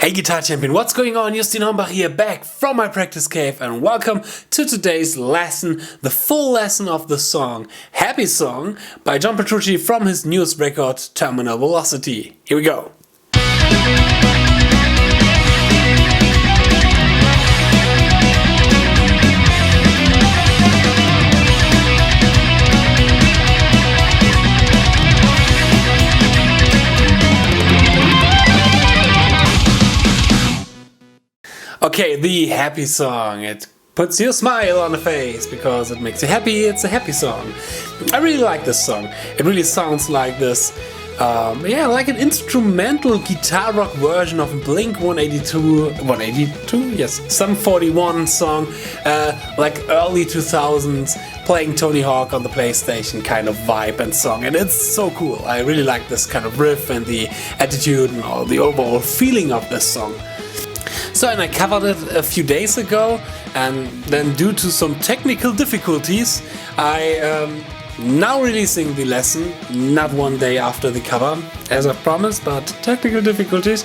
Hey Guitar Champion, what's going on? Justin Hombach here, back from my practice cave, and welcome to today's lesson, the full lesson of the song Happy Song by John Petrucci from his newest record, Terminal Velocity. Here we go. Okay, the happy song. It puts your smile on the face because it makes you happy. It's a happy song. I really like this song. It really sounds like this, like an instrumental guitar rock version of a Blink 182, yes, some 41 song, like early 2000s, playing Tony Hawk on the PlayStation kind of vibe and song. And it's so cool. I really like this kind of riff and the attitude and all the overall feeling of this song. So, and I covered it a few days ago, and then due to some technical difficulties, I now releasing the lesson, not one day after the cover, as I promised, but technical difficulties.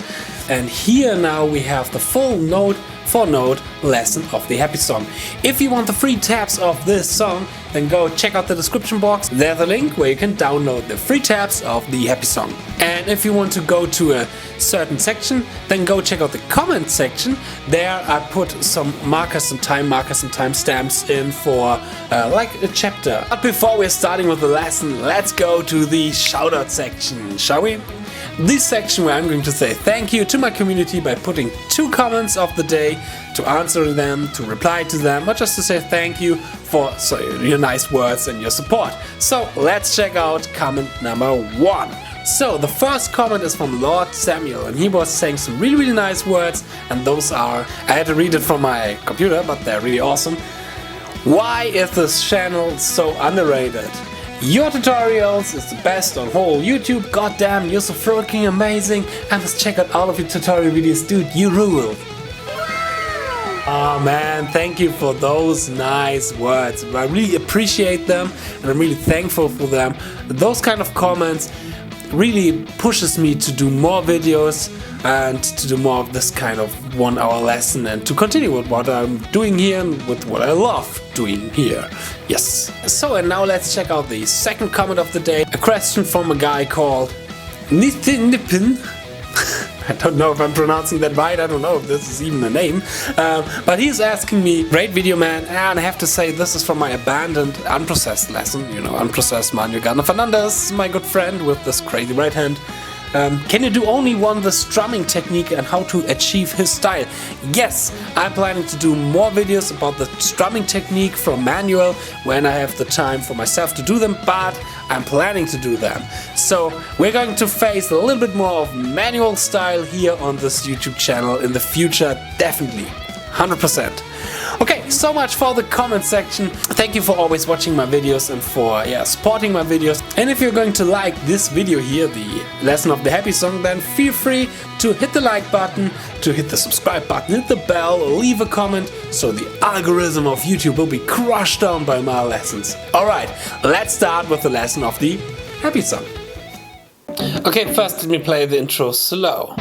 And here now we have the full note for note lesson of the happy song. If you want the free tabs of this song, then go check out the description box. There's a link where you can download the free tabs of the happy song. And if you want to go to a certain section, then go check out the comment section. There I put some markers and time stamps in for like a chapter. But before we're starting with the lesson, let's go to the shoutout section, shall we? This section where I'm going to say thank you to my community by putting 2 comments of the day, to answer them, to reply to them, or just to say thank you for your nice words and your support. So let's check out comment number 1. So the first comment is from Lord Samuel, and he was saying some really nice words, and those are, I had to read it from my computer, but they're really awesome. Why is this channel so underrated? Your tutorials is the best on whole YouTube. Goddamn, you're so freaking amazing. And let's check out all of your tutorial videos, dude. You rule. Oh man, thank you for those nice words. I really appreciate them, and I'm really thankful for them. Those kind of comments really pushes me to do more videos and to do more of this kind of 1-hour lesson and to continue with what I'm doing here and with what I love doing here. Yes. So, and now let's check out the second comment of the day. A question from a guy called Nippin. I don't know if I'm pronouncing that right, I don't know if this is even a name, but he's asking me, great video man, and I have to say this is from my abandoned unprocessed lesson, you know, unprocessed Manuel Gardner Fernandez, my good friend with this crazy right hand. Can you do only one the strumming technique and how to achieve his style? Yes, I'm planning to do more videos about the strumming technique from Manuel when I have the time for myself to do them, but I'm planning to do them. So we're going to face a little bit more of Manuel style here on this YouTube channel in the future, definitely, 100%. Okay, so much for the comment section. Thank you for always watching my videos and for supporting my videos. And if you're going to like this video here, the lesson of the happy song, then feel free to hit the like button, to hit the subscribe button, hit the bell, leave a comment, so the algorithm of YouTube will be crushed down by my lessons. Alright, let's start with the lesson of the happy song. Okay, first let me play the intro slow.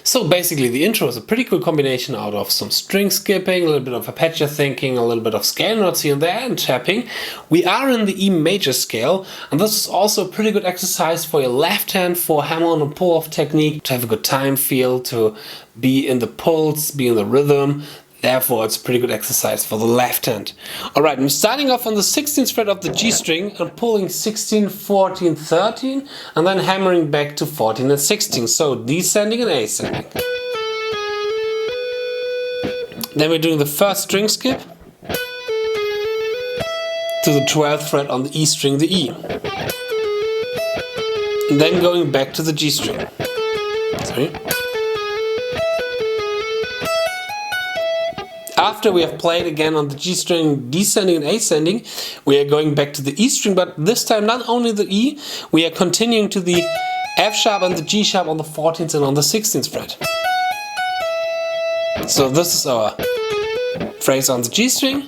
So basically the intro is a pretty cool combination out of some string skipping, a little bit of arpeggio thinking, a little bit of scale notes here and there, and tapping. We are in the E major scale, and this is also a pretty good exercise for your left hand for hammer on and pull off technique, to have a good time feel, to be in the pulse, be in the rhythm. Therefore, it's a pretty good exercise for the left hand. Alright, I'm starting off on the 16th fret of the G string and pulling 16, 14, 13, and then hammering back to 14 and 16. So descending and ascending. Then we're doing the first string skip to the 12th fret on the E string, the E. And then going back to the G string. Sorry. After we have played again on the G string, descending and ascending, we are going back to the E string, but this time not only the E, we are continuing to the F sharp and the G sharp on the 14th and on the 16th fret. So this is our phrase on the G string,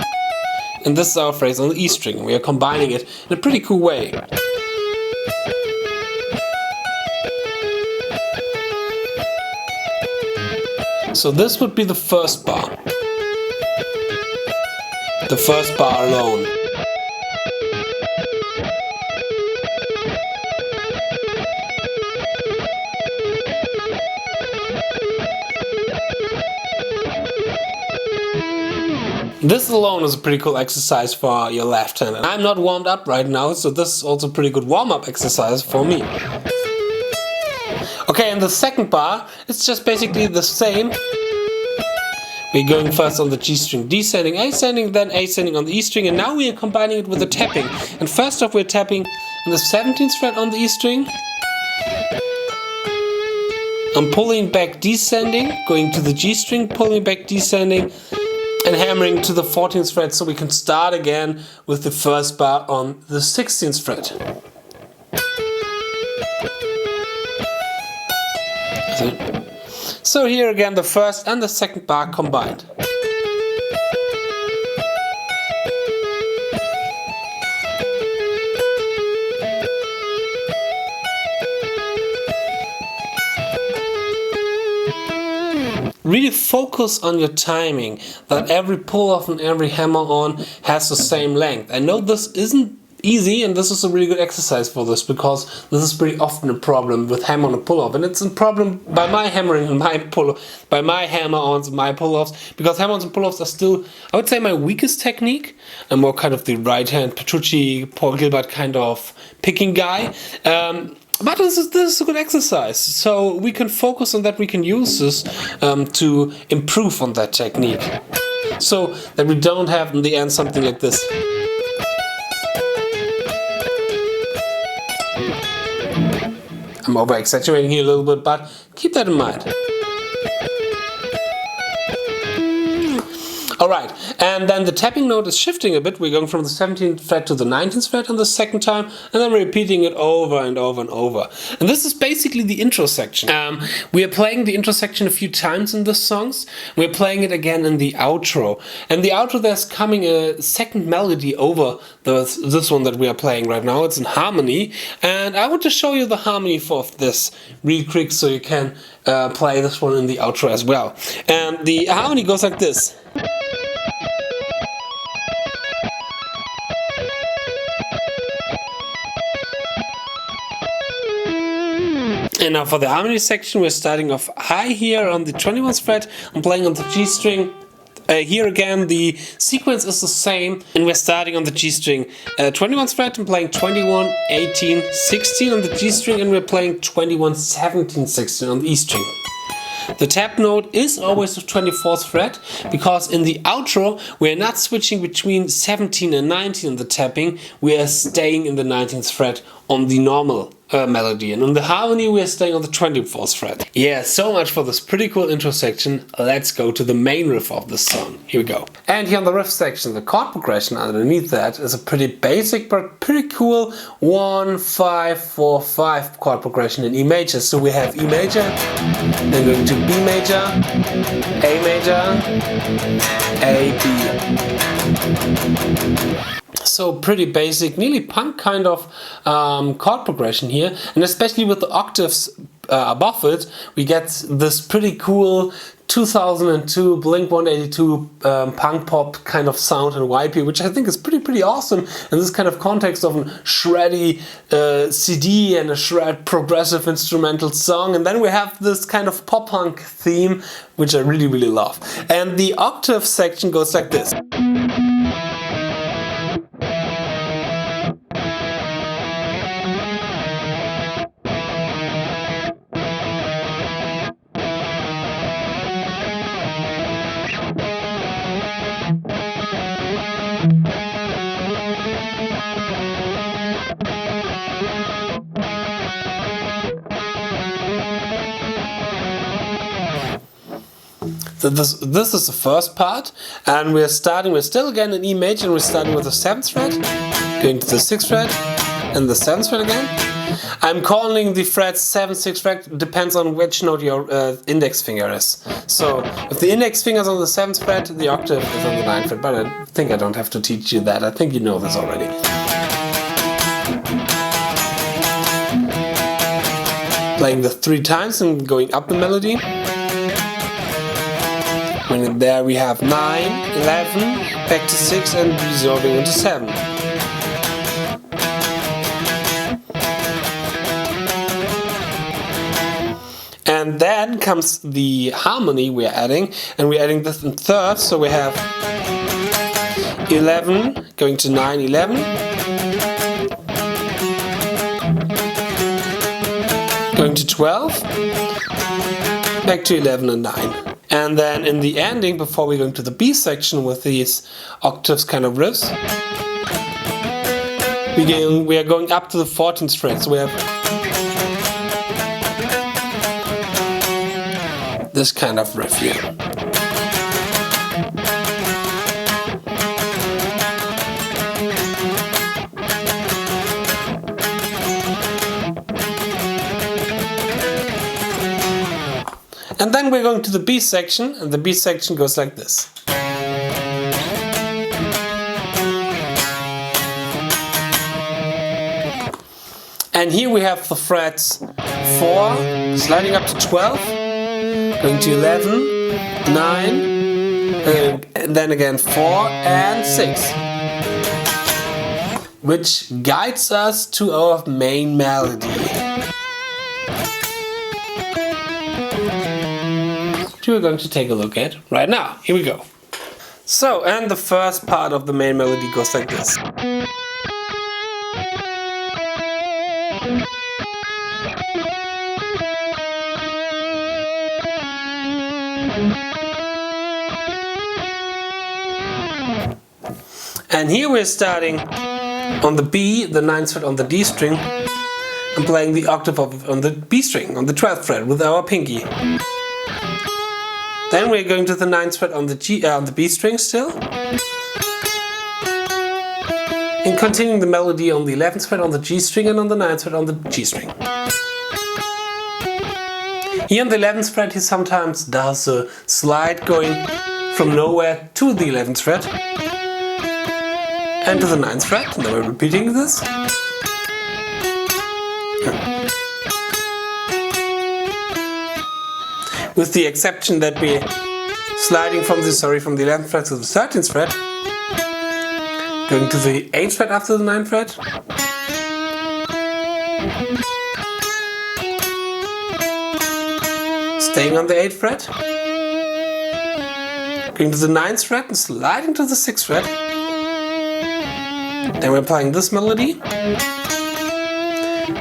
and this is our phrase on the E string, and we are combining it in a pretty cool way. So this would be the first bar. The first bar alone. This alone is a pretty cool exercise for your left hand. And I'm not warmed up right now, so this is also a pretty good warm-up exercise for me. Okay, and the second bar, it's just basically the same. We're going first on the G string, descending, ascending, then ascending on the E string, and now we are combining it with the tapping. And first off, we're tapping on the 17th fret on the E string. I'm pulling back descending, going to the G string, pulling back descending, and hammering to the 14th fret, so we can start again with the first bar on the 16th fret. So here again the first and the second bar combined. Really focus on your timing, that every pull-off and every hammer-on has the same length. I know this isn't easy, and this is a really good exercise for this, because this is pretty often a problem with hammer-on and pull-off, and it's a problem by my hammering and by my hammer-ons and my pull-offs, because hammer-ons and pull-offs are still, I would say, my weakest technique. I'm more kind of the right-hand Petrucci, Paul Gilbert kind of picking guy. But this is a good exercise, so we can focus on that, we can use this to improve on that technique. So that we don't have in the end something like this. I'm over-exaggerating here a little bit, but keep that in mind. Alright, and then the tapping note is shifting a bit. We're going from the 17th fret to the 19th fret on the second time, and then we're repeating it over and over and over. And this is basically the intro section. We are playing the intro section a few times in the songs. We're playing it again in the outro. And the outro, there's coming a second melody over this one that we are playing right now. It's in harmony, and I want to show you the harmony for this real quick so you can play this one in the outro as well. And the harmony goes like this. And now for the harmony section, we're starting off high here on the 21st fret. I'm playing on the G string. Here again, the sequence is the same, and we're starting on the G string. 21st fret, I'm playing 21, 18, 16 on the G string, and we're playing 21, 17, 16 on the E string. The tap note is always the 24th fret, because in the outro we're not switching between 17 and 19 in the tapping, we are staying in the 19th fret on the normal melody, and on the harmony we are staying on the 24th fret. Yeah, so much for this pretty cool intro section. Let's go to the main riff of this song. Here we go. And here on the riff section, the chord progression underneath that is a pretty basic but pretty cool 1, 5, 4, 5 chord progression in E major. So we have E major, then going to B major, A major, A, B. So pretty basic, nearly punk kind of chord progression here, and especially with the octaves above it, we get this pretty cool 2002 Blink-182 punk pop kind of sound and vibe here, which I think is pretty awesome in this kind of context of a shreddy CD and a shred progressive instrumental song. And then we have this kind of pop punk theme, which I really love. And the octave section goes like this. This is the first part, and we're still again in E major, and we're starting with the 7th fret, going to the 6th fret, and the 7th fret again. I'm calling the frets 7, 6 fret, depends on which note your index finger is. So if the index finger is on the 7th fret, the octave is on the 9th fret, but I think I don't have to teach you that. I think you know this already. Playing the 3 times and going up the melody. When there we have 9, 11, back to 6 and resolving into 7. And then comes the harmony we're adding, and we're adding this in thirds, so we have 11 going to 9, 11. Going to 12, back to 11 and 9. And then in the ending, before we go into the B section with these octaves kind of riffs, we are going up to the 14th fret. So we have this kind of riff here. And then we're going to the B section, and the B section goes like this. And here we have the frets 4, sliding up to 12, going to 11, 9, and then again 4 and 6. Which guides us to our main melody. We're going to take a look at right now. Here we go. So, and the first part of the main melody goes like this. And here we're starting on the B, the 9th fret on the D string, and playing the octave on the B string, on the 12th fret with our pinky. Then we're going to the 9th fret on the B string still. And continuing the melody on the 11th fret on the G string and on the 9th fret on the G string. Here on the 11th fret he sometimes does a slide going from nowhere to the 11th fret and to the 9th fret, and then we're repeating this. With the exception that we're sliding from the 11th fret to the 13th fret, going to the 8th fret after the 9th fret, staying on the 8th fret, going to the 9th fret and sliding to the 6th fret. Then we're playing this melody,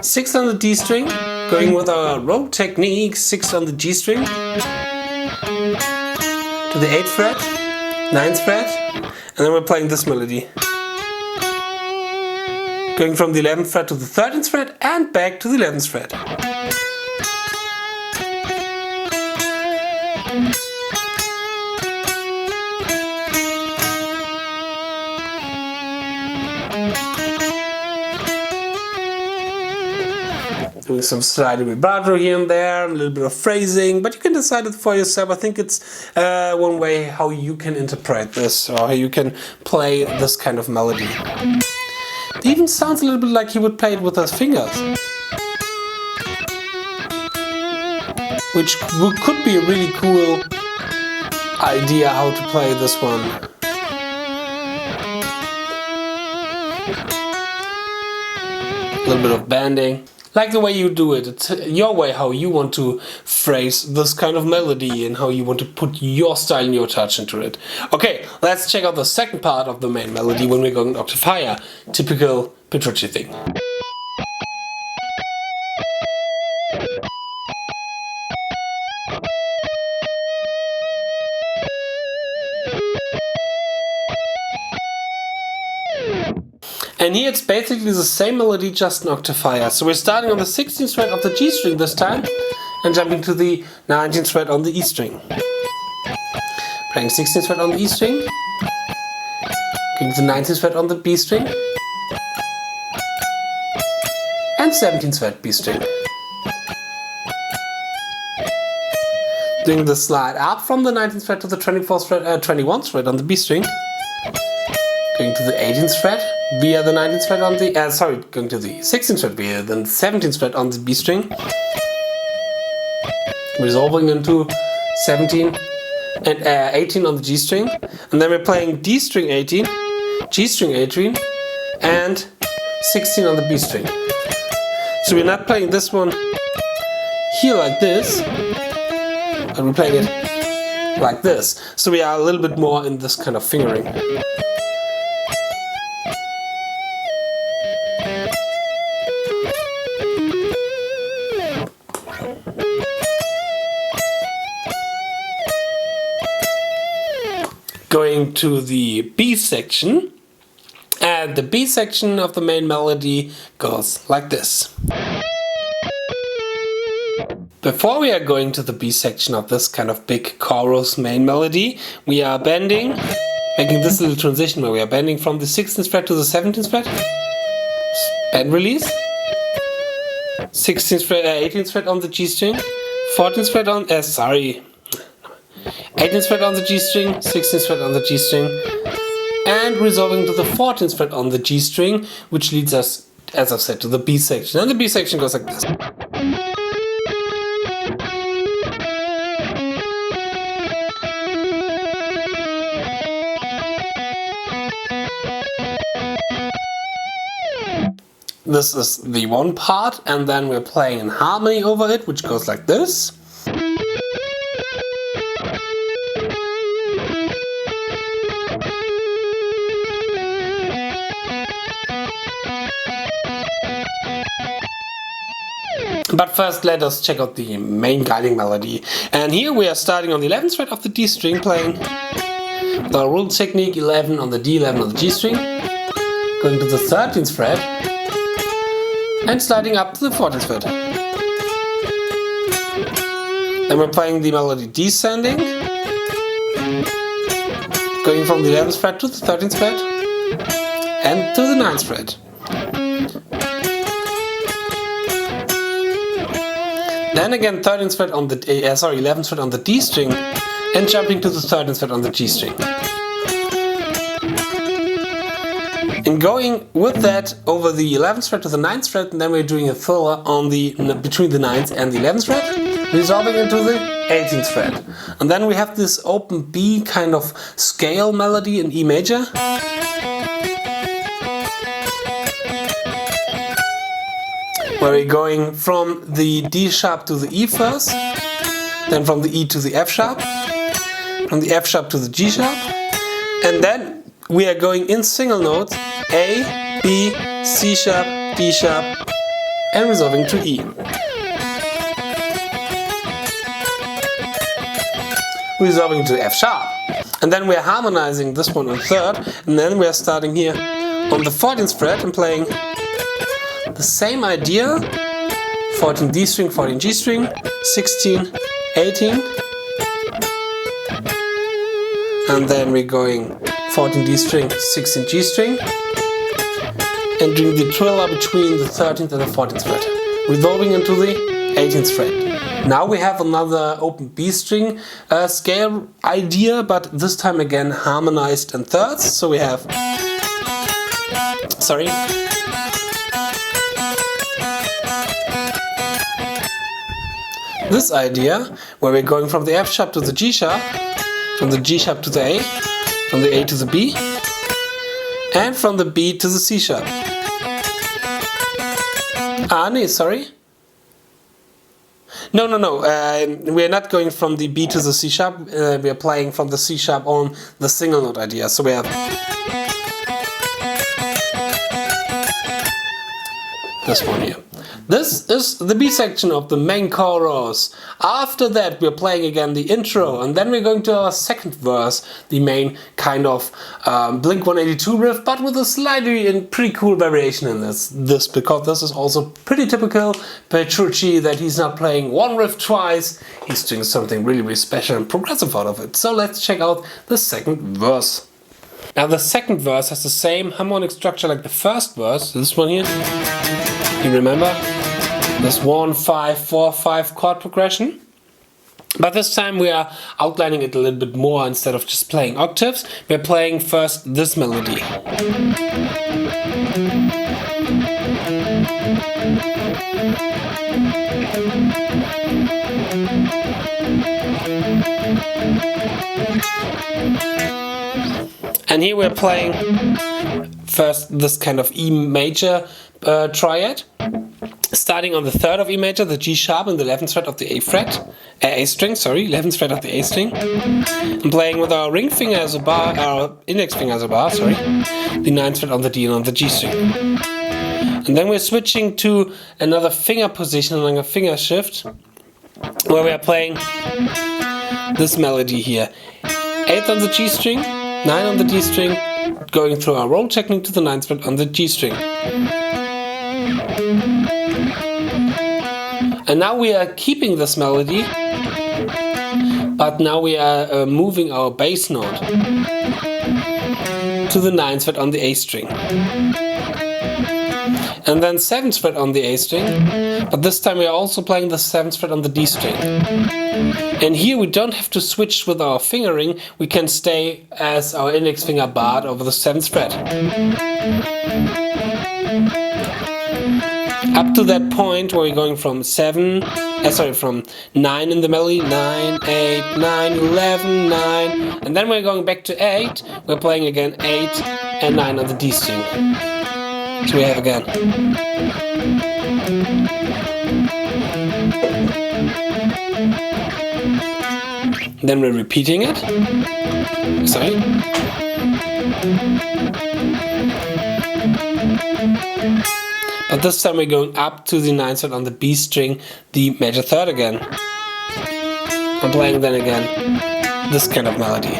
6th on the D string, going with our row technique, 6th on the G string, to the 8th fret, 9th fret, and then we're playing this melody. Going from the 11th fret to the 13th fret and back to the 11th fret. Doing some sliding vibrato here and there, a little bit of phrasing, but you can decide it for yourself. I think it's one way how you can interpret this, or how you can play this kind of melody. It even sounds a little bit like he would play it with his fingers, which could be a really cool idea how to play this one. A little bit of bending. Like the way you do it, it's your way how you want to phrase this kind of melody and how you want to put your style and your touch into it. Okay, let's check out the second part of the main melody when we're going an octave higher. Typical Petrucci thing. And here it's basically the same melody, just an octave higher. So we're starting on the 16th fret of the G string this time, and jumping to the 19th fret on the E string. Playing 16th fret on the E string, going to the 19th fret on the B string, and and 17th fret B string. Doing the slide up from the 19th fret to the 24th fret, 21st fret on the B string. Going to the 18th fret via the 19th fret on the, going to the 16th fret via the 17th fret on the B string. Resolving into 17 and 18 on the G string. And then we're playing D string 18, G string 18, and 16 on the B string. So we're not playing this one here like this, but we're playing it like this. So we are a little bit more in this kind of fingering. Going to the B section, and the B section of the main melody goes like this. Before we are going to the B section of this kind of big chorus main melody, we are bending, making this little transition where we are bending from the 16th fret to the 17th fret, bend release, 16th fret, 18th fret on the G string, 14th fret on, 18th fret on the G string, 16th fret on the G string, and resolving to the 14th fret on the G string, which leads us, as I've said, to the B section. And the B section goes like this. This is the one part, and then we're playing in harmony over it, which goes like this. But first let us check out the main guiding melody. And here we are starting on the 11th fret of the D string, playing the rule technique 11 on the D, 11 on the G string, going to the 13th fret, and sliding up to the 14th fret. Then we're playing the melody descending, going from the 11th fret to the 13th fret, and to the 9th fret. Then again 13th fret on the 11th fret on the D string, and jumping to the 13th fret on the G string. And going with that over the 11th fret to the 9th fret, and then we're doing a filler on the between the 9th and the 11th fret, resolving into the 18th fret. And then we have this open B kind of scale melody in E major. Where we're going from the D sharp to the E first, then from the E to the F sharp, from the F sharp to the G sharp, and then we are going in single notes A, B, C sharp, D sharp, and resolving to E. Resolving to F sharp. And then we are harmonizing this one on third, and then we are starting here on the 14th fret and playing the same idea, 14 D string, 14 G string, 16, 18, and then we're going 14 D string, 16 G string, and doing the triller between the 13th and the 14th fret, resolving into the 18th fret. Now we have another open B string scale idea, but this time again harmonized in thirds, so we have, this idea, where we're going from the F sharp to the G sharp, from the G sharp to the A, from the A to the B, and from the B to the C sharp. No, we're not going from the B to the C sharp, we are playing from the C sharp on the single note idea, so we have this one here. This is the B section of the main chorus. After that we're playing again the intro, and then we're going to our second verse, the main kind of Blink-182 riff, but with a slightly and pretty cool variation in this, because this is also pretty typical Petrucci, that he's not playing one riff twice, he's doing something really, really special and progressive out of it. So let's check out the second verse. Now the second verse has the same harmonic structure like the first verse, this one here. You remember? This 1, 5, 4, 5 chord progression. But this time we are outlining it a little bit more. Instead of just playing octaves, we're playing first this melody. And here we're playing first this kind of E major triad, starting on the 3rd of E major, the G sharp, and the 11th fret of the A string, 11th fret of the A string. I'm playing with our ring finger as a bar, our index finger as a bar, the 9th fret on the D and on the G string. And then we're switching to another finger position along a finger shift, where we are playing this melody here. 8th on the G string, 9 on the D string, going through our roll technique to the 9th fret on the G string. And now we are keeping this melody, but now we are moving our bass note to the 9th fret on the A string. And then 7th fret on the A string, but this time we are also playing the 7th fret on the D string. And here we don't have to switch with our fingering, we can stay as our index finger barred over the 7th fret. Up to that point where we're going from from 9 in the melody, 9, 8, 9, 11, 9, and then we're going back to 8, we're playing again 8 and 9 on the D string. So we have again. Then we're repeating it. But this time we're going up to the 9th fret on the B string, the major 3rd again. I'm playing then again this kind of melody.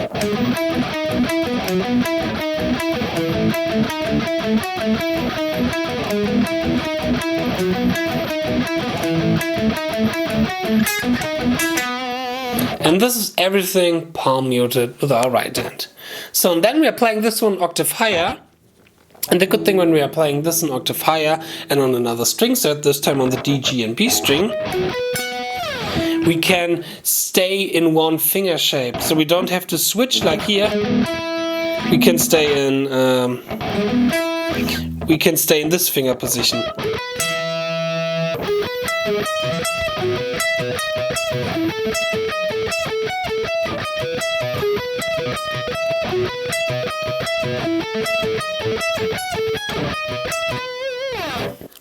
And this is everything palm muted with our right hand. So and then we are playing this one octave higher. And the good thing when we are playing this an octave higher and on another string set, this time on the D, G and B string, we can stay in one finger shape. So we don't have to switch like here. We can stay in this finger position.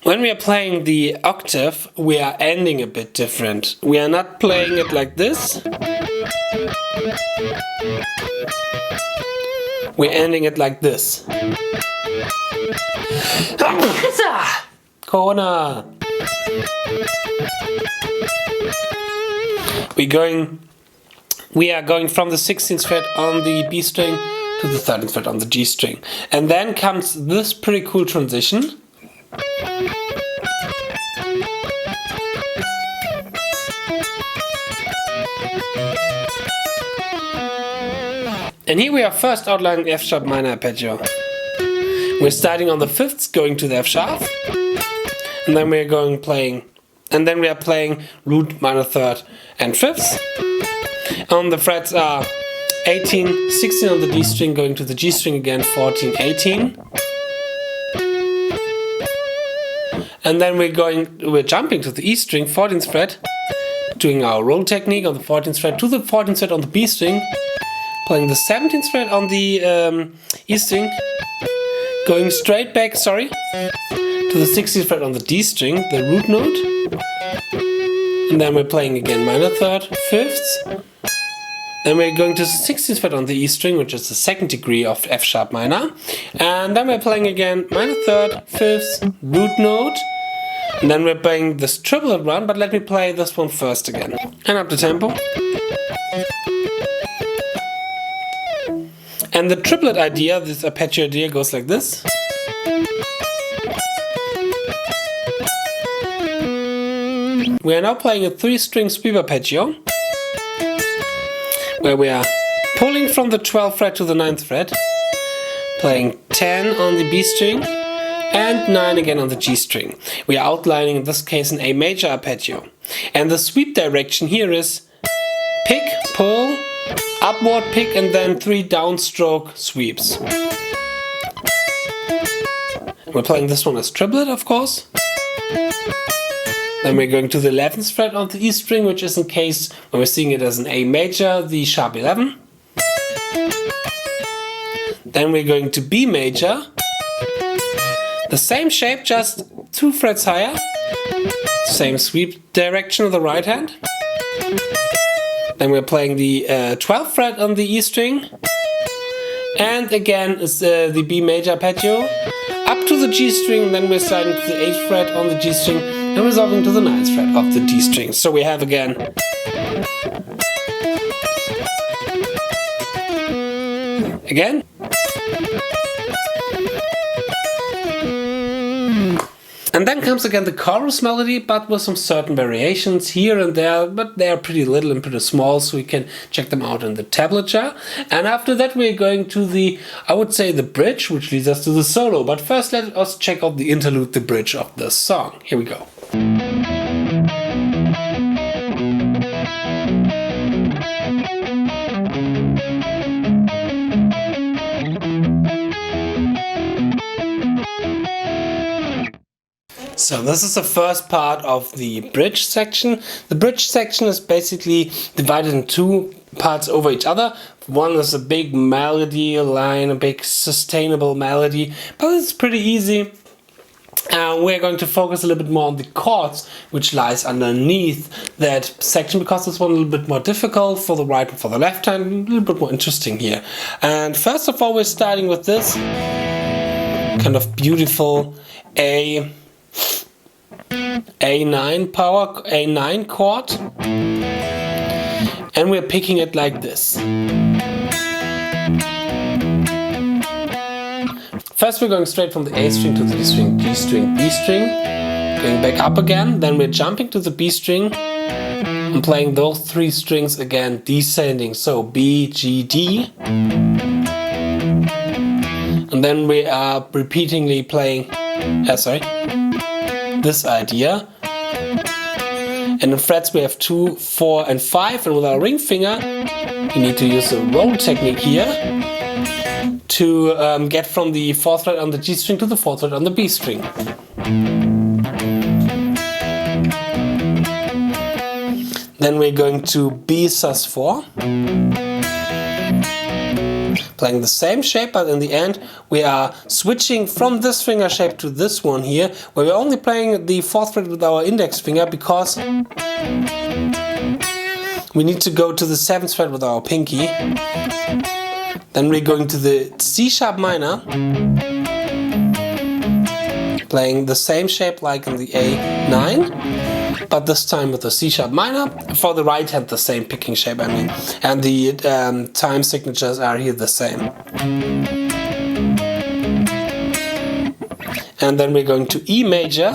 When we are playing the octave, we are ending a bit different. We are not playing it like this. We're ending it like this. Corner. We are going from the 16th fret on the B string to the 13th fret on the G string. And then comes this pretty cool transition. And here we are first outlining F sharp minor arpeggio. We're starting on the 5th, going to the F sharp, and then we are playing root minor 3rd and 5th. On the frets are 18, 16 on the D string, going to the G string again, 14, 18. And then we're jumping to the E string, 14th fret, doing our roll technique on the 14th fret to the 14th fret on the B string, playing the 17th fret on the E string, going straight back, to the 16th fret on the D string, the root note, and then we're playing again minor 3rd, 5th, then we're going to the 16th fret on the E string, which is the 2nd degree of F sharp minor, and then we're playing again minor 3rd, 5th, root note, and then we're playing this triplet run, but let me play this one first again, and up the tempo. And the triplet idea, this arpeggio idea, goes like this. We are now playing a 3-string sweep arpeggio, where we are pulling from the 12th fret to the 9th fret, playing 10 on the B string, and 9 again on the G string. We are outlining in this case an A major arpeggio. And the sweep direction here is pick, pull, upward pick, and then 3 downstroke sweeps. We're playing this one as triplet, of course. Then we're going to the 11th fret on the E string, which is in case when we're seeing it as an A major, the sharp 11. Then we're going to B major. The same shape, just 2 frets higher. Same sweep direction of the right hand. Then we're playing the 12th fret on the E string. And again is the B major arpeggio. Up to the G string, and then we're sliding to the 8th fret on the G string and resolving to the 9th fret of the D string. So we have again and then comes again the chorus melody, but with some certain variations here and there, but they are pretty little and pretty small, so we can check them out in the tablature. And after that we're going to the, I would say, the bridge, which leads us to the solo. But first let us check out the interlude, the bridge of this song. Here we go. So this is the first part of the bridge section. The bridge section is basically divided in 2 parts over each other. One is a big melody line, a big sustainable melody, but it's pretty easy. We're going to focus a little bit more on the chords, which lies underneath that section, because it's one a little bit more difficult for the right and for the left hand, a little bit more interesting here. And first of all, we're starting with this kind of beautiful A9 chord, and we're picking it like this. First we're going straight from the A string to the D string, G string, B string, going back up again, then we're jumping to the B string and playing those 3 strings again, descending, so B, G, D. And then we are repeatedly playing, this idea. And in frets we have 2, 4 and 5, and with our ring finger we need to use the roll technique here to get from the 4th fret on the G string to the 4th fret on the B string. Then we're going to B sus4, playing the same shape, but in the end we are switching from this finger shape to this one here, where we're only playing the 4th fret with our index finger, because we need to go to the 7th fret with our pinky. Then we're going to the C sharp minor, playing the same shape like in the A9, but this time with the C sharp minor. For the right hand, the same picking shape, I mean, and the time signatures are here the same. And then we're going to E major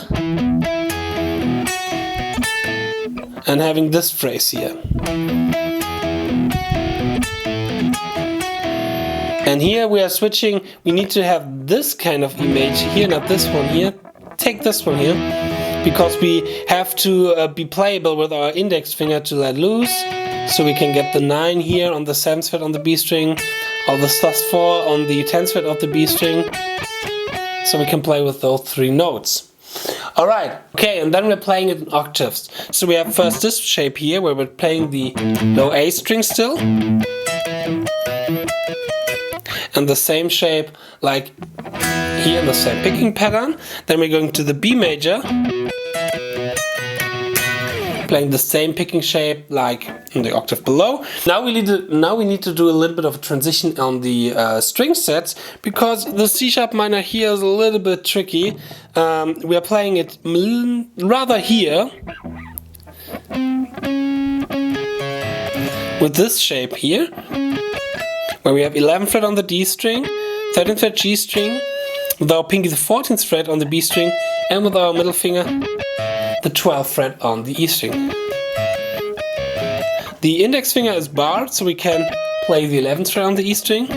and having this phrase here. And here we are switching, we need to have this kind of image here, not this one here. Take this one here, because we have to be playable with our index finger to let loose. So we can get the 9 here on the 7th fret on the B string, or the sus4 on the 10th fret of the B string. So we can play with those 3 notes. Alright, okay, and then we're playing it in octaves. So we have first this shape here, where we're playing the low A string still. And the same shape like here in the same picking pattern. Then we're going to the B major, playing the same picking shape like in the octave below. Now we need to do a little bit of a transition on the string sets, because the C sharp minor here is a little bit tricky. We are playing it rather here with this shape here, where we have 11th fret on the D string, 13th fret G string, with our pinky the 14th fret on the B string, and with our middle finger the 12th fret on the E string. The index finger is barred, so we can play the 11th fret on the E string.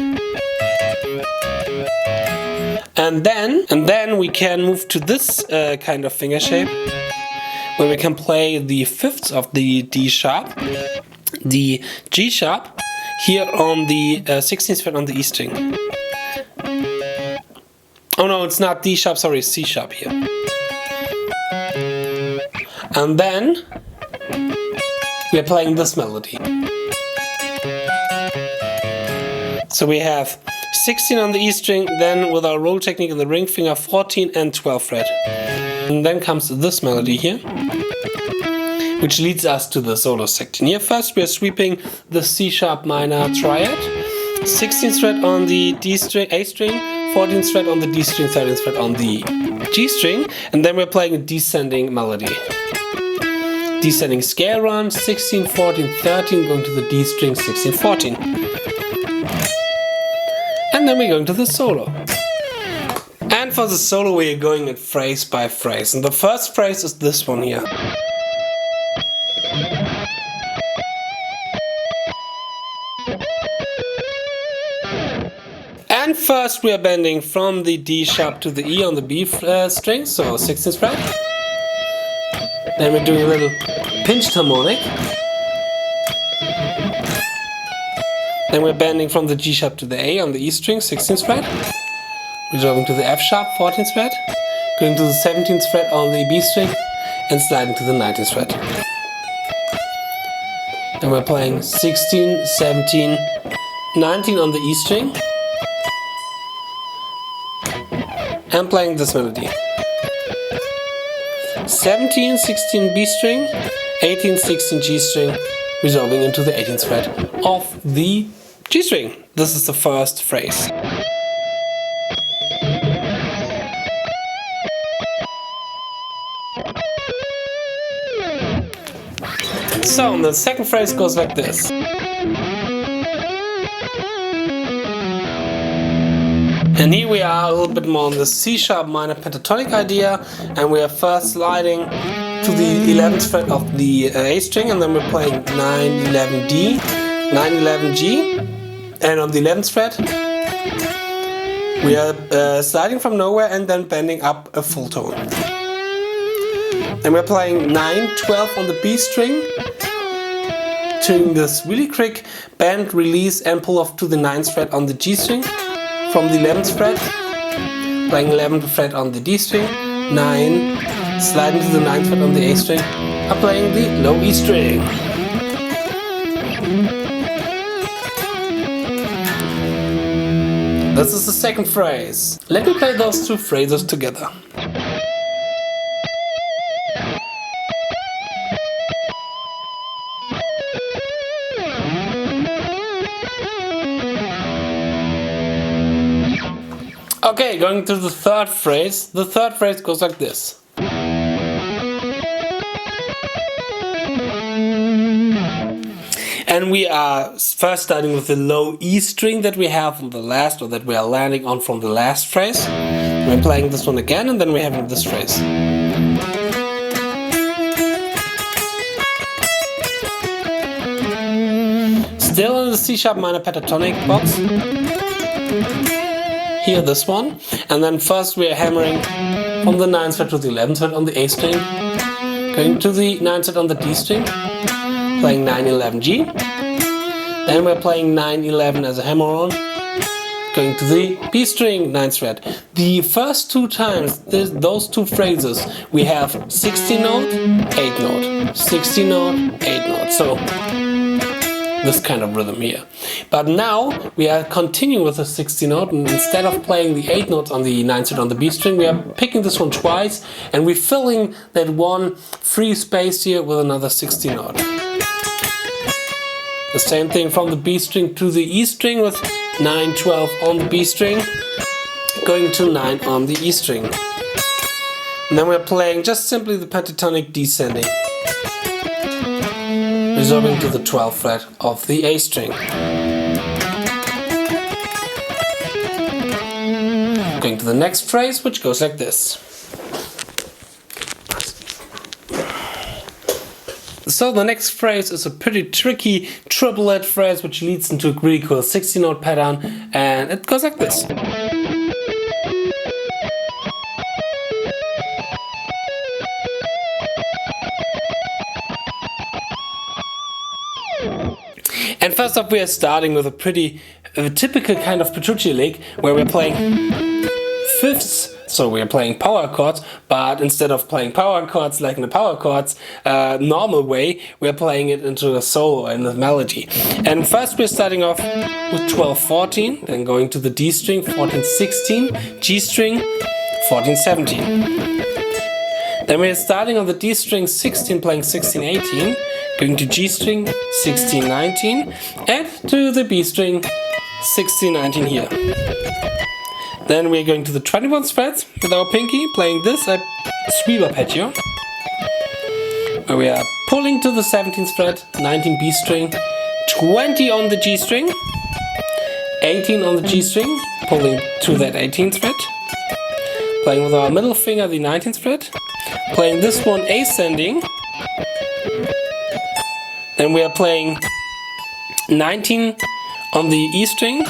And And then we can move to this kind of finger shape, where we can play the fifths of the D sharp, the G sharp, here on the 16th fret on the E string. Oh no, it's not D sharp, sorry, C sharp here. And then we are playing this melody. So we have 16 on the E string, then with our roll technique in the ring finger, 14 and 12 fret. And then comes this melody here, which leads us to the solo section. Here first we are sweeping the C sharp minor triad, 16th fret on the D string, A string, 14th fret on the D string, 13th fret on the G string, and then we're playing a descending melody. Descending scale run, 16, 14, 13, going to the D string, 16, 14. And then we're going to the solo. And for the solo we are going it phrase by phrase. And the first phrase is this one here. And first we are bending from the D sharp to the E on the B string, so 16th fret. Then we're doing a little pinched harmonic. Then we're bending from the G sharp to the A on the E string, 16th fret. Resolving to the F sharp, 14th fret. Going to the 17th fret on the B string and sliding to the 19th fret. Then we're playing 16, 17, 19 on the E string. And playing this melody. 17, 16 B string, 18, 16 G string, resolving into the 18th fret of the G string. This is the first phrase. So the second phrase goes like this. And here we are a little bit more on the C sharp minor pentatonic idea, and we are first sliding to the 11th fret of the A string, and then we're playing 9, 11 D, 9, 11 G, and on the 11th fret we are sliding from nowhere and then bending up a full tone. And we're playing 9, 12 on the B string, doing this really quick bend, release and pull off to the 9th fret on the G string. From the 11th fret, playing 11th fret on the D string, 9, sliding to the 9th fret on the A string, and playing the low E string. This is the second phrase. Let me play those two phrases together. Okay, going to the third phrase. The third phrase goes like this. And we are first starting with the low E string that we have on the last, or that we are landing on from the last phrase. We're playing this one again, and then we're having this phrase. Still in the C sharp minor pentatonic box. Here this one, and then first we are hammering from the 9th fret to the 11th fret on the A string, going to the 9th fret on the D string, playing 9, 11 G, then we're playing 9, 11 as a hammer on, going to the B string, 9th fret. The first two times, those two phrases, we have 16 note, 8 note, 16 note, 8 note, so this kind of rhythm here. But now we are continuing with the 16 note, and instead of playing the 8 notes on the 9th fret on the B string, we are picking this one twice, and we're filling that one free space here with another 16 note. The same thing from the B string to the E string with 9, 12 on the B string, going to 9 on the E string. And then we're playing just simply the pentatonic descending, resolving to the 12th fret of the A string. Going to the next phrase, which goes like this. So the next phrase is a pretty tricky triplet phrase, which leads into a really cool 16 note pattern, and it goes like this. And first up we are starting with a pretty typical kind of Petrucci lick where we're playing fifths. So we're playing power chords, but instead of playing power chords like in the power chords normal way, we're playing it into a solo and a melody. And first we're starting off with 12-14, then going to the D string, 14-16, G string, 14-17. Then we're starting on the D string 16, playing 16-18, going to G string 16-19, and to the B string 16-19 here. Then we're going to the 21st fret with our pinky, playing this sweep arpeggio, where we are pulling to the 17th fret, 19 B string, 20 on the G string, 18 on the G string, pulling to that 18th fret, playing with our middle finger the 19th fret, playing this one ascending, then we are playing 19 on the E string,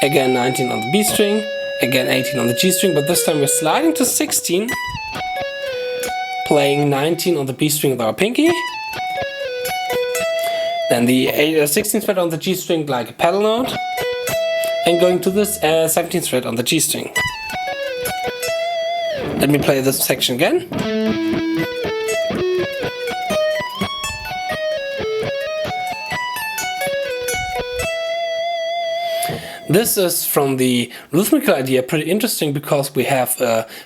again 19 on the B string, again 18 on the G string, but this time we're sliding to 16, playing 19 on the B string with our pinky, then the 16th fret on the G string like a pedal note, and going to this 17th fret on the G string. Let me play this section again. This is from the rhythmical idea pretty interesting because we have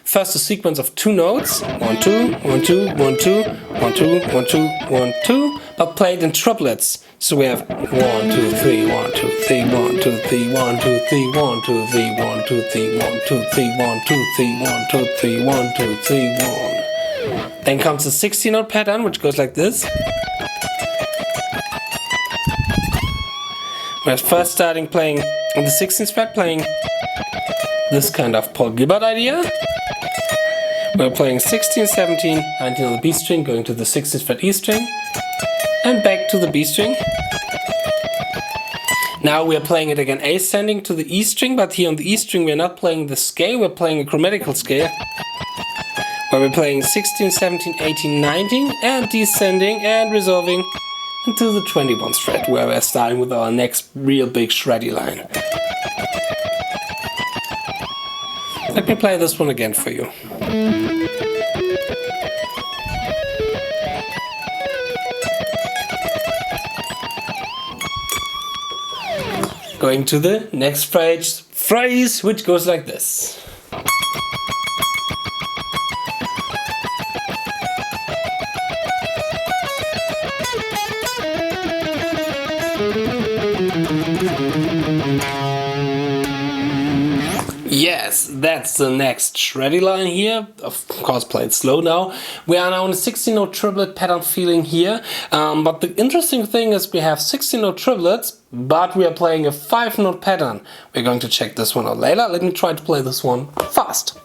first a sequence of 2 notes, 1 2 1 2 1 2 1 2 1 2 1 2, but played in triplets. So we have 1 2 3 1 2 3 1 2 3 1 2 3 1 2 3 1 2 3 1 2 3 1 2 3 1 2 3 1 2 3 1. Then comes the 16-note pattern, which goes like this. We're first starting playing on the 16th fret, playing this kind of Paul Gilbert idea. We're playing 16, 17, 19 on the B string, going to the 16th fret E string, and back to the B string. Now we're playing it again ascending to the E string, but here on the E string we're not playing the scale, we're playing a chromatical scale, where we're playing 16, 17, 18, 19, and descending and resolving into the 21st fret, where we're starting with our next real big shreddy line. Let me play this one again for you. Going to the next phrase, which goes like this. Yes, that's the next shreddy line here, of course played slow now. We are now in a 16-note triplet pattern feeling here, but the interesting thing is we have 16-note triplets, but we are playing a 5-note pattern. We're going to check this one out later. Let me try to play this one fast.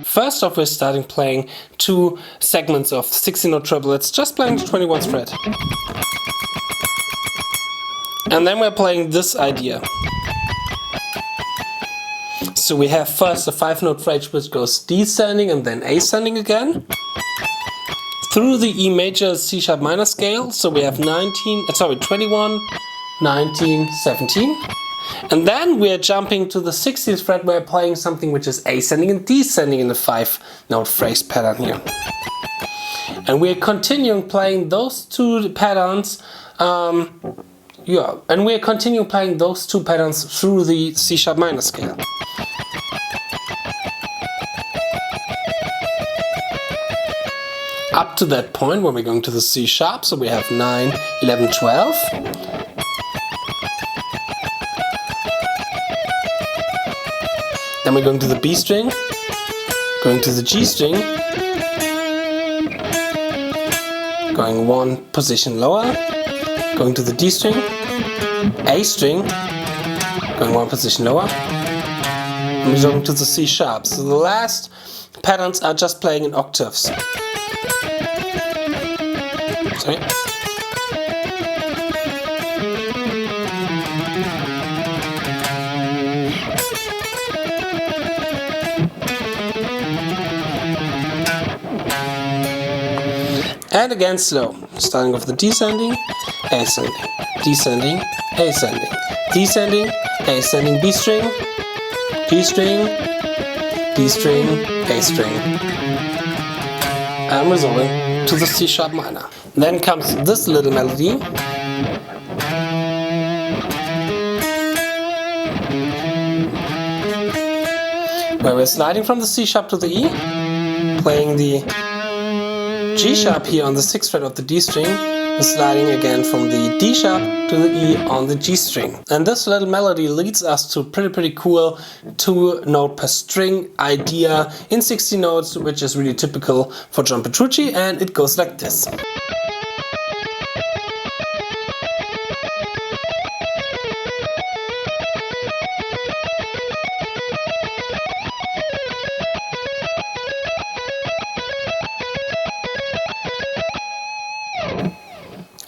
First off, we're starting playing 2 segments of 16-note triplets, just playing the 21st fret. And then we're playing this idea. So we have first a 5-note phrase which goes descending and then ascending again, through the E major C sharp minor scale. So we have 21, 19, 17. And then we're jumping to the 16th fret, where we're playing something which is ascending and descending in the 5-note phrase pattern here. And we're continuing playing those 2 patterns, and we're continuing playing those 2 patterns through the C sharp minor scale. Up to that point when we're going to the C sharp, so we have 9, 11, 12. Then we're going to the B string, going to the G string, going 1 position lower, going to the D string, A string, going 1 position lower, and we're going to the C sharp. So the last patterns are just playing in octaves. Sorry. And again slow, starting with the descending, ascending, descending, ascending, descending, ascending, B string, G string, D string, A string. And resolving to the C sharp minor. Then comes this little melody. Where we're sliding from the C sharp to the E, playing the G sharp here on the 6th fret of the D string, and sliding again from the D sharp to the E on the G string. And this little melody leads us to pretty cool 2-note per string idea in 60 notes, which is really typical for John Petrucci, and it goes like this.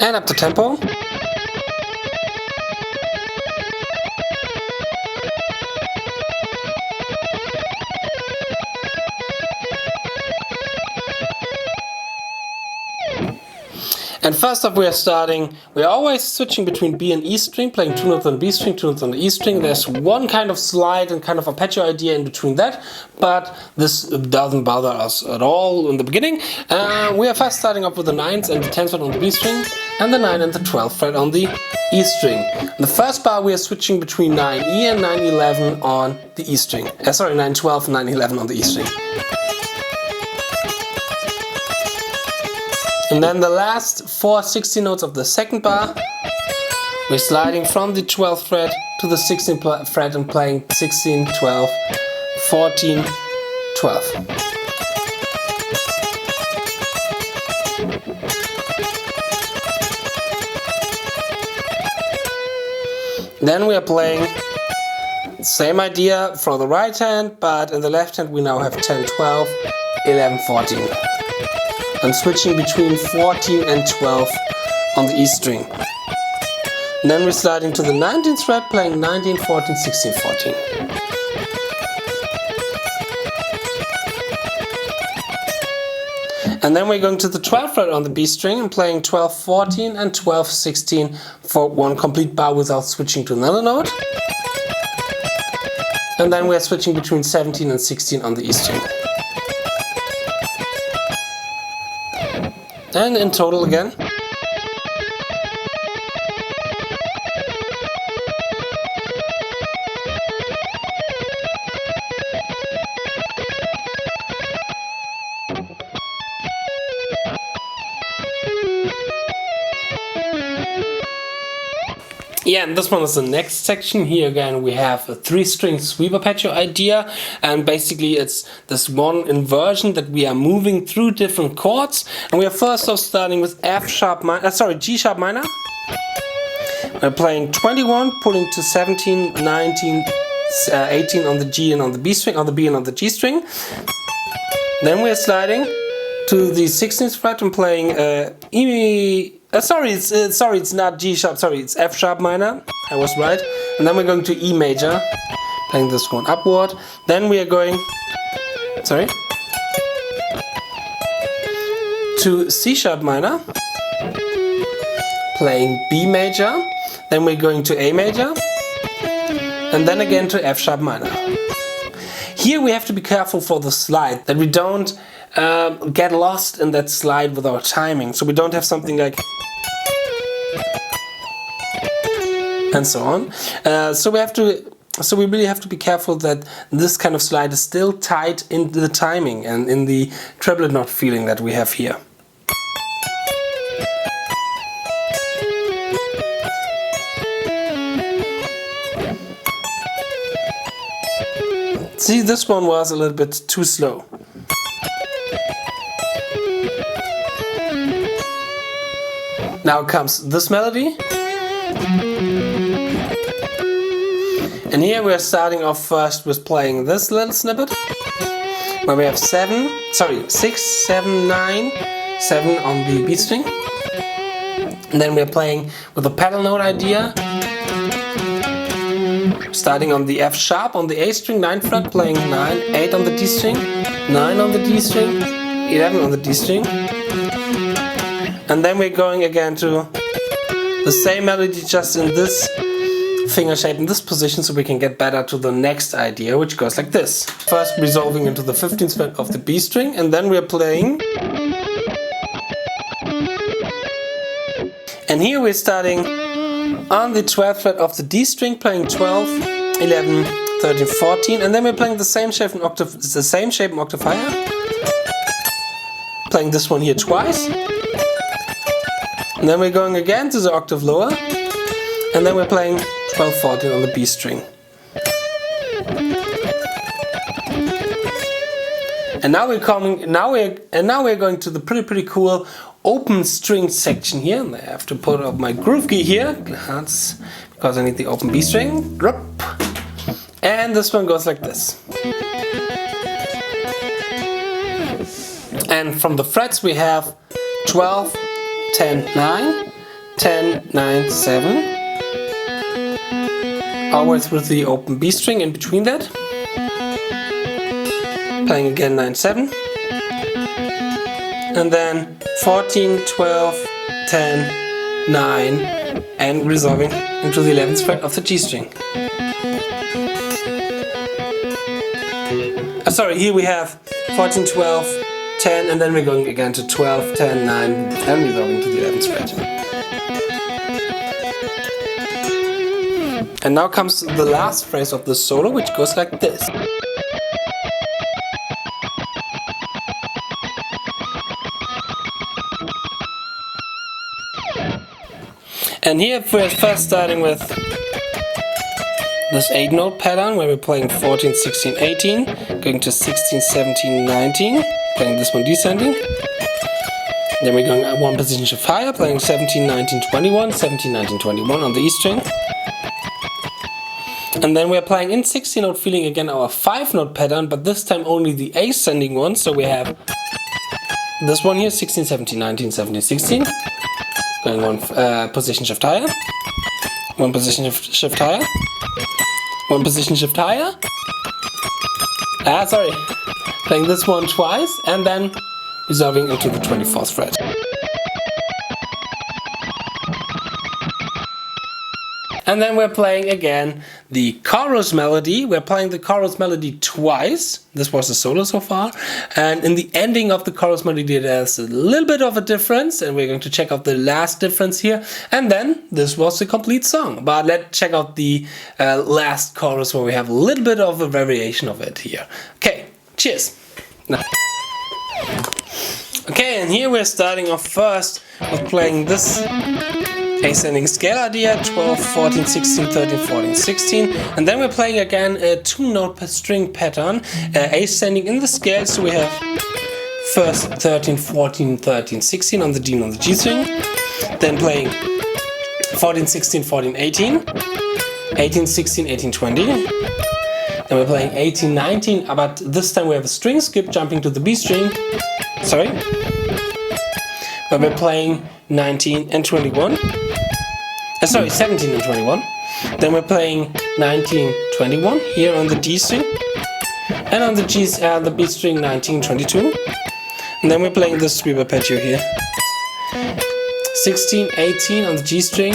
And up the tempo. And first up we are always switching between B and E string, playing 2 notes on B string, 2 notes on the E string. There's one kind of slide and kind of arpeggio idea in between that, but this doesn't bother us at all in the beginning. We are first starting off with the 9th and the 10th fret on the B string, and the 9th and the 12th fret on the E string. In the first bar we are switching between 9E and 911 on the E string. 912 and 911 on the E string. And then the last 4 16 notes of the second bar, we're sliding from the 12th fret to the 16th fret and playing 16, 12, 14, 12. Then we are playing same idea for the right hand, but in the left hand we now have 10, 12, 11, 14. I'm switching between 14 and 12 on the E string. And then we're sliding to the 19th fret, playing 19, 14, 16, 14. And then we're going to the 12th fret on the B string and playing 12, 14 and 12, 16 for one complete bar without switching to another note. And then we're switching between 17 and 16 on the E string. And in total again. Yeah, and this one is the next section. Here again we have a 3-string sweep arpeggio idea, and basically it's this one inversion that we are moving through different chords, and we are first off starting with G sharp minor. We're playing 21, pulling to 17, 19, 18 on the G and on the B string, on the B and on the G string. Then we're sliding to the 16th fret and playing it's not G sharp, it's F sharp minor, I was right. And then we're going to E major, playing this one upward. Then we are going, to C sharp minor, playing B major. Then we're going to A major, and then again to F sharp minor. Here we have to be careful for the slide, that we don't get lost in that slide with our timing. So we don't have something like and so on. So we really have to be careful that this kind of slide is still tight in the timing and in the triplet knot feeling that we have here. See, this one was a little bit too slow. Now comes this melody. And here we are starting off first with playing this little snippet, where we have 6, 7, 9, 7 on the B string. And then we are playing with a pedal note idea, starting on the F sharp on the A string, 9th fret, playing 9, 8 on the D string, 9 on the D string, 11 on the D string. And then we're going again to the same melody, just in this finger shape, in this position, so we can get better to the next idea, which goes like this. First resolving into the 15th fret of the B string, and then we're playing. And here we're starting on the 12th fret of the D string, playing 12, 11, 13, 14, and then we're playing the same shape in octave, higher. Playing this one here twice. And then we're going again to the octave lower, and then we're playing 12, 14 on the B string. And now we're going to the pretty cool open string section here. And I have to put up my groove key here, that's because I need the open B string. And this one goes like this. And from the frets we have 12, 10, 9, 10, 9, 7. Always with the open B string in between that. Playing again 9, 7. And then 14, 12, 10, 9, and resolving into the 11th fret of the G string. Sorry, here we have 14, 12, 10, and then we're going again to 12, 10, 9, and resolving to the 11th fret. And now comes the last phrase of the solo, which goes like this. And here we're first starting with this 8-note pattern, where we're playing 14, 16, 18, going to 16, 17, 19, playing this one descending. Then we're going one position shift higher, playing 17, 19, 21, 17, 19, 21 on the E string. And then we're playing in 16-note feeling again our 5-note pattern, but this time only the ascending one. So we have this one here, 16, 17, 19, 17, 16. Going one position shift higher. One position shift higher. One position shift higher. Sorry. Playing this one twice and then resolving into the 24th fret. And then we're playing again the chorus melody. We're playing the chorus melody twice. This was the solo so far. And in the ending of the chorus melody there's a little bit of a difference, and we're going to check out the last difference here. And then this was the complete song. But let's check out the last chorus, where we have a little bit of a variation of it here. Okay, cheers. Okay, and here we're starting off first with playing this ascending scale idea, 12, 14, 16, 13, 14, 16, and then we're playing again a 2-note per string pattern, ascending in the scale, so we have first 13, 14, 13, 16 on the D and on the G string, then playing 14, 16, 14, 18, 18, 16, 18, 20, then we're playing 18, 19, but this time we have a string skip jumping to the B string, but we're playing 19 and 21. 17 and 21. Then we're playing 19, 21 here on the D string, and on the the B string 19, 22. And then we're playing the sweep arpeggio here. 16, 18 on the G string,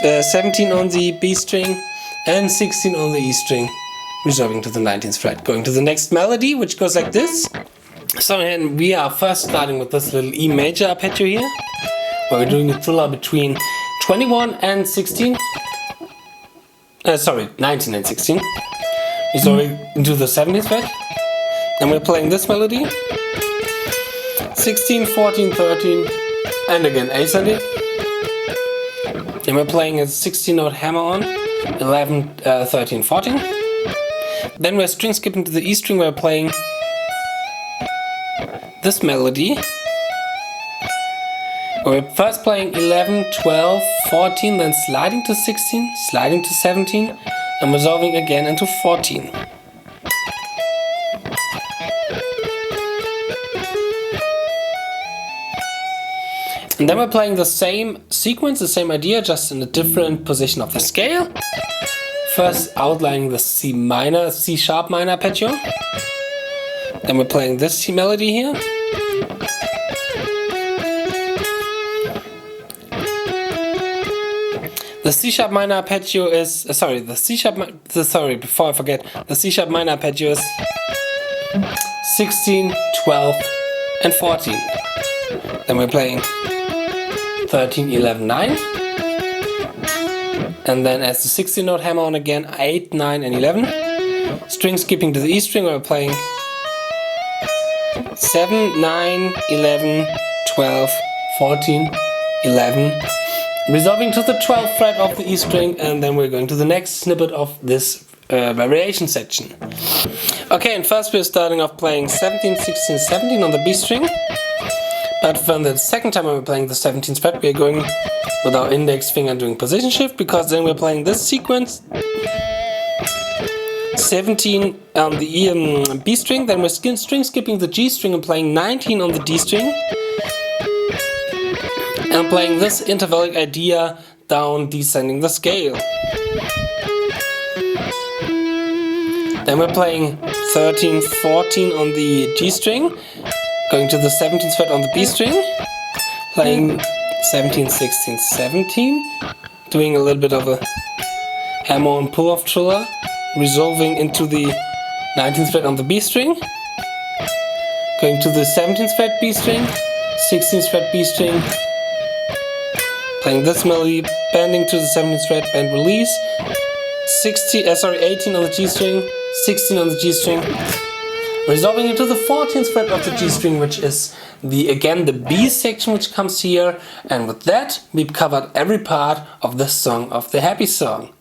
17 on the B string, and 16 on the E string, resolving to the 19th fret. Going to the next melody, which goes like this. So and we are first starting with this little E major arpeggio here, where we're doing a thriller between 21 and 16. 19 and 16. Resolving into the 70th fret. And we're playing this melody. 16, 14, 13, and again ascending. And we're playing a 16-note hammer on, 11, 13, 14. Then we're string skipping to the E string, we're playing this melody. We're first playing 11, 12, 14, then sliding to 16, sliding to 17, and resolving again into 14. And then we're playing the same sequence, the same idea, just in a different position of the scale. First outlining the C sharp minor arpeggio. Then we're playing this C melody here. The C sharp minor arpeggio is the C sharp before I forget, the C sharp minor arpeggio is 16, 12 and 14. Then we're playing 13, 11, 9. And then as the 16 note hammer on again, 8, 9 and 11. String skipping to the E string, we're playing 7, 9, 11, 12, 14, 11. Resolving to the 12th fret of the E string, and then we're going to the next snippet of this variation section. Okay, and first we're starting off playing 17, 16, 17 on the B string. But for the second time when we're playing the 17th fret, we're going with our index finger doing position shift, because then we're playing this sequence 17 on the B string, then we're string skipping the G string and playing 19 on the D string, and playing this intervallic idea down, descending the scale. Then we're playing 13, 14 on the G string, going to the 17th fret on the B string, playing 17, 16, 17, doing a little bit of a hammer-on pull-off triller, resolving into the 19th fret on the B string, going to the 17th fret B string, 16th fret B string, playing this melody, bending to the 17th fret, bend release, 18 on the G string, 16 on the G string, resolving into the 14th fret of the G string, which is the B section which comes here. And with that, we've covered every part of this song, of the happy song.